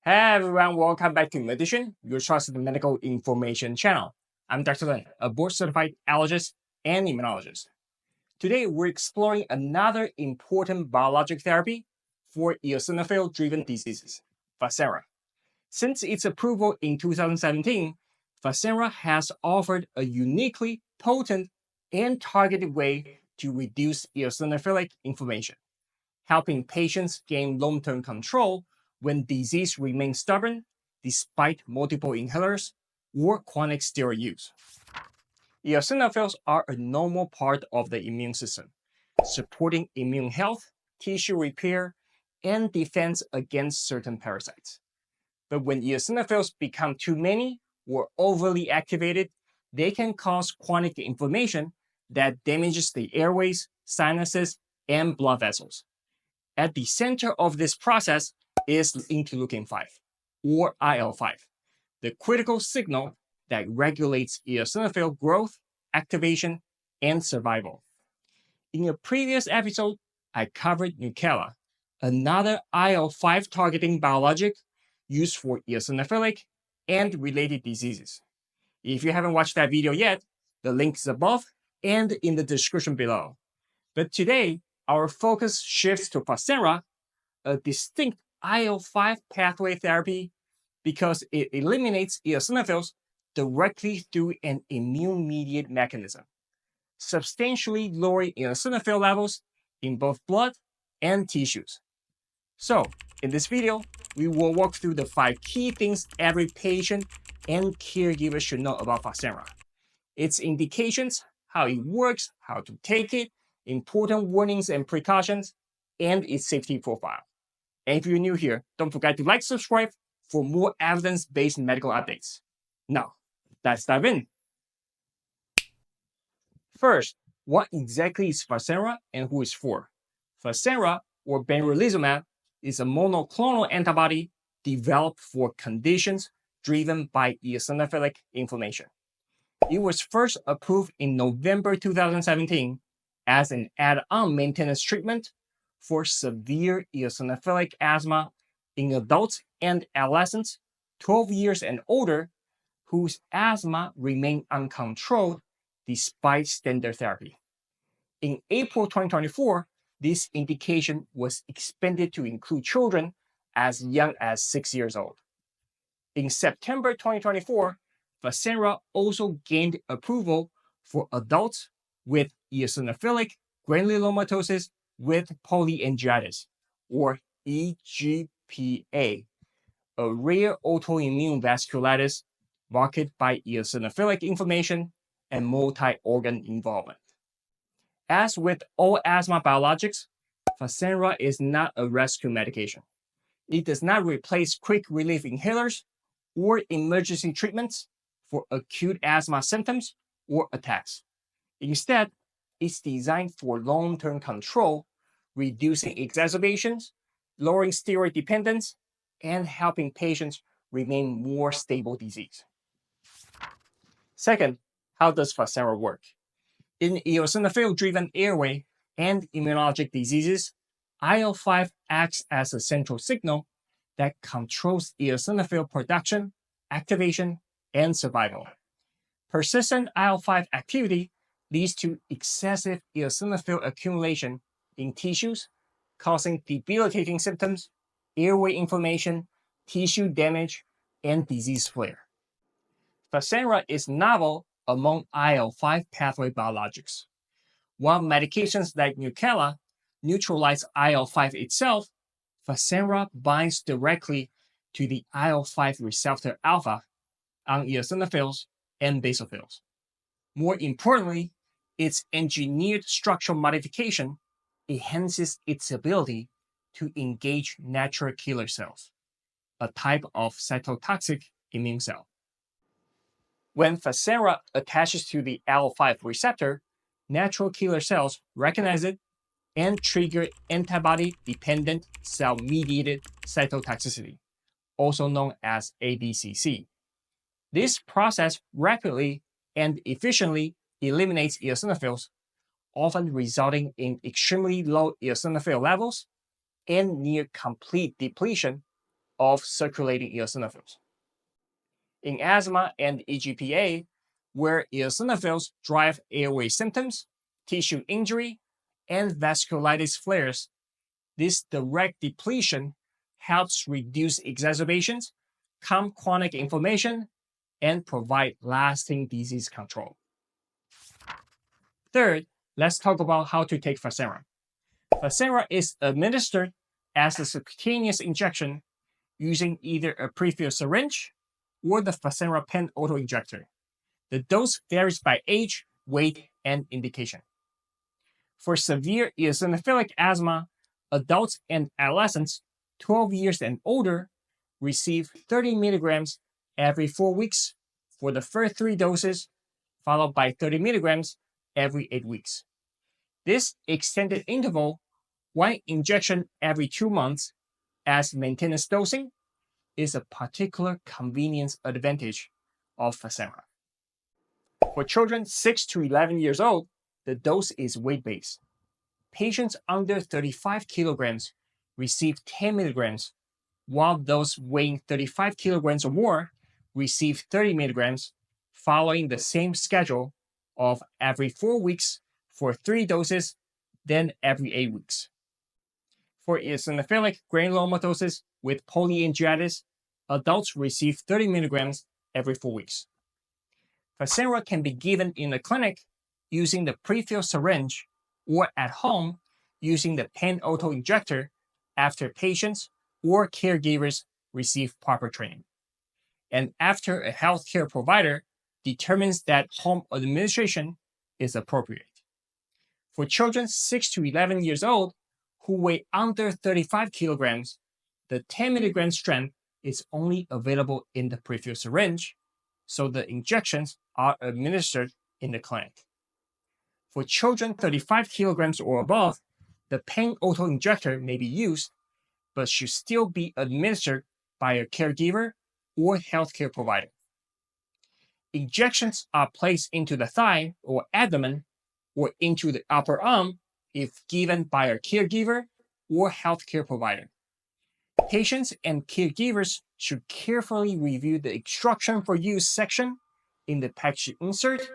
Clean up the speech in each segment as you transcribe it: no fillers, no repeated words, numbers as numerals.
Hey everyone, welcome back to Medician, your trusted medical information channel. I'm Dr. Lin, a board-certified allergist and immunologist. Today, we're exploring another important biologic therapy for eosinophil-driven diseases, Fasenra. Since its approval in 2017, Fasenra has offered a uniquely potent and targeted way to reduce eosinophilic inflammation, helping patients gain long-term control when disease remains stubborn despite multiple inhalers or chronic steroid use. Eosinophils are a normal part of the immune system, supporting immune health, tissue repair, and defense against certain parasites. But when eosinophils become too many or overly activated, they can cause chronic inflammation that damages the airways, sinuses, and blood vessels. At the center of this process is interleukin 5, or IL-5, the critical signal that regulates eosinophil growth, activation, and survival. In a previous episode, I covered Nucala, another IL-5 targeting biologic used for eosinophilic and related diseases. If you haven't watched that video yet, the link is above and in the description below. But today, our focus shifts to Fasenra, a distinct IL-5 pathway therapy because it eliminates eosinophils directly through an immune-mediated mechanism, substantially lowering eosinophil levels in both blood and tissues. So, in this video, we will walk through the 5 key things every patient and caregiver should know about Fasenra, its indications, how it works, how to take it, important warnings and precautions, and its safety profile. And if you're new here, don't forget to like, subscribe for more evidence-based medical updates. Now, let's dive in. First, what exactly is Fasenra and who it's for? Fasenra, or Benralizumab, is a monoclonal antibody developed for conditions driven by eosinophilic inflammation. It was first approved in November 2017 as an add-on maintenance treatment for severe eosinophilic asthma in adults and adolescents 12 years and older whose asthma remained uncontrolled despite standard therapy. In April 2024, this indication was expanded to include children as young as 6 years old. In September 2024, Fasenra also gained approval for adults with eosinophilic granulomatosis with polyangiitis, or EGPA, a rare autoimmune vasculitis marked by eosinophilic inflammation and multi-organ involvement. As with all asthma biologics, Fasenra is not a rescue medication. It does not replace quick relief inhalers or emergency treatments for acute asthma symptoms or attacks. Instead, it's designed for long-term control, reducing exacerbations, lowering steroid dependence, and helping patients remain more stable disease. Second, how does Fasenra work? In eosinophil-driven airway and immunologic diseases, IL-5 acts as a central signal that controls eosinophil production, activation, and survival. Persistent IL-5 activity leads to excessive eosinophil accumulation in tissues, causing debilitating symptoms, airway inflammation, tissue damage, and disease flare. Fasenra is novel among IL-5 pathway biologics. While medications like Nucala neutralize IL-5 itself, Fasenra binds directly to the IL-5 receptor alpha on eosinophils and basophils. More importantly, its engineered structural modification enhances its ability to engage natural killer cells, a type of cytotoxic immune cell. When Fasenra attaches to the IL-5 receptor, natural killer cells recognize it and trigger antibody-dependent cell-mediated cytotoxicity, also known as ADCC. This process rapidly and efficiently eliminates eosinophils, often resulting in extremely low eosinophil levels and near complete depletion of circulating eosinophils. In asthma and EGPA, where eosinophils drive airway symptoms, tissue injury, and vasculitis flares, this direct depletion helps reduce exacerbations, calm chronic inflammation, and provide lasting disease control. Third, let's talk about how to take Fasenra. Fasenra is administered as a subcutaneous injection using either a prefilled syringe or the Fasenra pen autoinjector. The dose varies by age, weight, and indication. For severe eosinophilic asthma, adults and adolescents 12 years and older receive 30 milligrams every 4 weeks for the first 3 doses, followed by 30 milligrams every 8 weeks. This extended interval, 1 injection every 2 months as maintenance dosing, is a particular convenience advantage of Fasenra. For children 6 to 11 years old, the dose is weight-based. Patients under 35 kilograms receive 10 milligrams, while those weighing 35 kilograms or more receive 30 milligrams, following the same schedule of every 4 weeks for 3 doses, then every 8 weeks. For eosinophilic granulomatosis with polyangiitis, adults receive 30 milligrams every 4 weeks. Fasenra can be given in the clinic using the prefilled syringe or at home using the pen autoinjector after patients or caregivers receive proper training, and after a healthcare provider determines that home administration is appropriate. For children 6 to 11 years old who weigh under 35 kilograms, the 10 milligram strength is only available in the prefilled syringe, so the injections are administered in the clinic. For children 35 kilograms or above, the pen autoinjector may be used, but should still be administered by a caregiver or healthcare provider. Injections are placed into the thigh or abdomen or into the upper arm if given by a caregiver or healthcare provider. Patients and caregivers should carefully review the instruction for use section in the package insert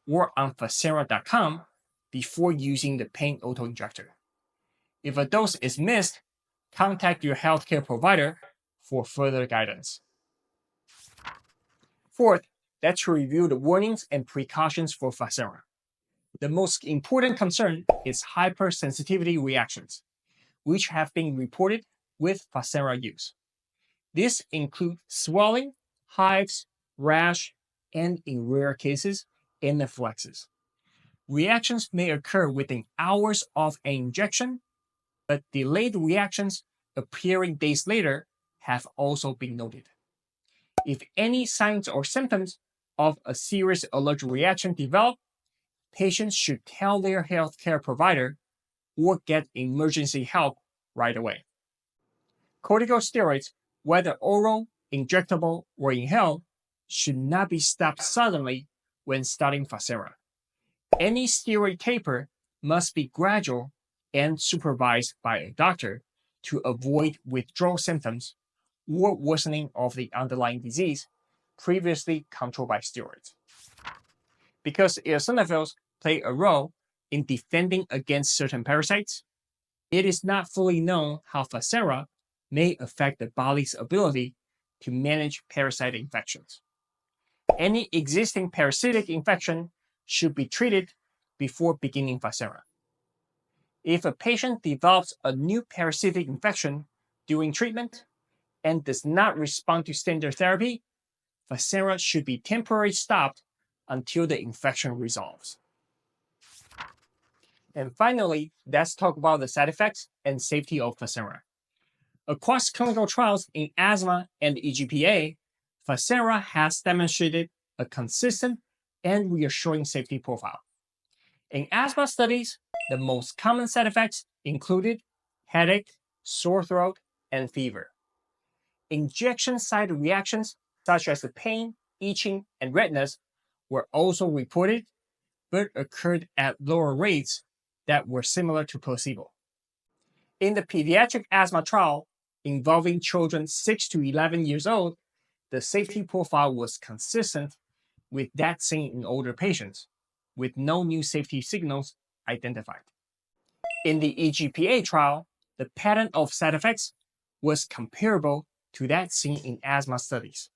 or on Fasenra.com before using the pen autoinjector. If a dose is missed, contact your healthcare provider for further guidance. Fourth, let's review the warnings and precautions for Fasenra. The most important concern is hypersensitivity reactions, which have been reported with Fasenra use. This includes swelling, hives, rash, and in rare cases, anaphylaxis. Reactions may occur within hours of an injection, but delayed reactions appearing days later have also been noted. If any signs or symptoms of a serious allergic reaction develop, patients should tell their healthcare provider or get emergency help right away. Corticosteroids, whether oral, injectable, or inhaled, should not be stopped suddenly when starting Fasenra. Any steroid taper must be gradual and supervised by a doctor to avoid withdrawal symptoms or worsening of the underlying disease previously controlled by steroids. Because eosinophils play a role in defending against certain parasites, it is not fully known how Fasenra may affect the body's ability to manage parasite infections. Any existing parasitic infection should be treated before beginning Fasenra. If a patient develops a new parasitic infection during treatment and does not respond to standard therapy, Fasenra should be temporarily stopped until the infection resolves. And finally, let's talk about the side effects and safety of Fasenra. Across clinical trials in asthma and EGPA, Fasenra has demonstrated a consistent and reassuring safety profile. In asthma studies, the most common side effects included headache, sore throat, and fever. Injection site reactions such as the pain, itching, and redness were also reported, but occurred at lower rates that were similar to placebo. In the pediatric asthma trial, involving children 6 to 11 years old, the safety profile was consistent with that seen in older patients, with no new safety signals identified. In the EGPA trial, the pattern of side effects was comparable to that seen in asthma studies,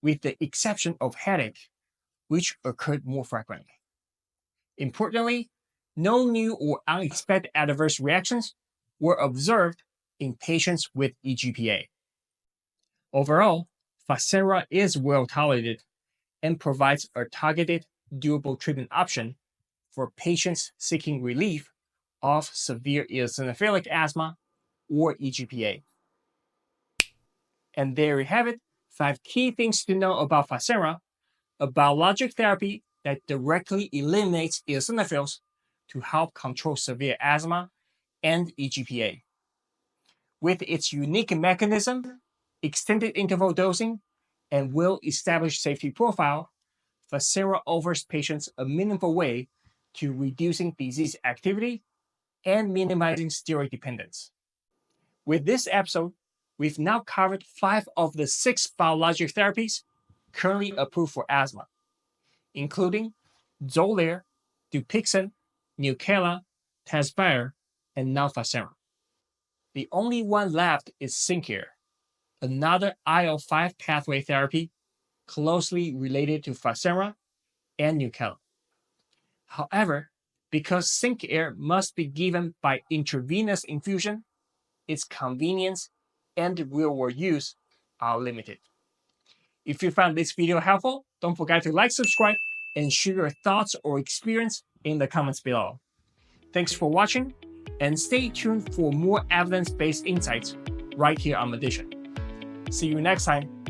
with the exception of headache, which occurred more frequently. Importantly, no new or unexpected adverse reactions were observed in patients with EGPA. Overall, Fasenra is well tolerated and provides a targeted, durable treatment option for patients seeking relief of severe eosinophilic asthma or EGPA. And there you have it, 5 key things to know about Fasenra, a biologic therapy that directly eliminates eosinophils to help control severe asthma and EGPA. With its unique mechanism, extended interval dosing, and well-established safety profile, Fasenra offers patients a meaningful way to reducing disease activity and minimizing steroid dependence. With this episode, we've now covered 5 of the 6 biologic therapies currently approved for asthma, including Xolair, Dupixent, Nucala, Tazspire, and now Fasenra. The only one left is Syncare, another IL-5 pathway therapy closely related to Fasenra and Nucala. However, because Syncare must be given by intravenous infusion, its convenience and real-world use are limited. If you found this video helpful, don't forget to like, subscribe, and share your thoughts or experience in the comments below. Thanks for watching, and stay tuned for more evidence-based insights right here on Medician. See you next time.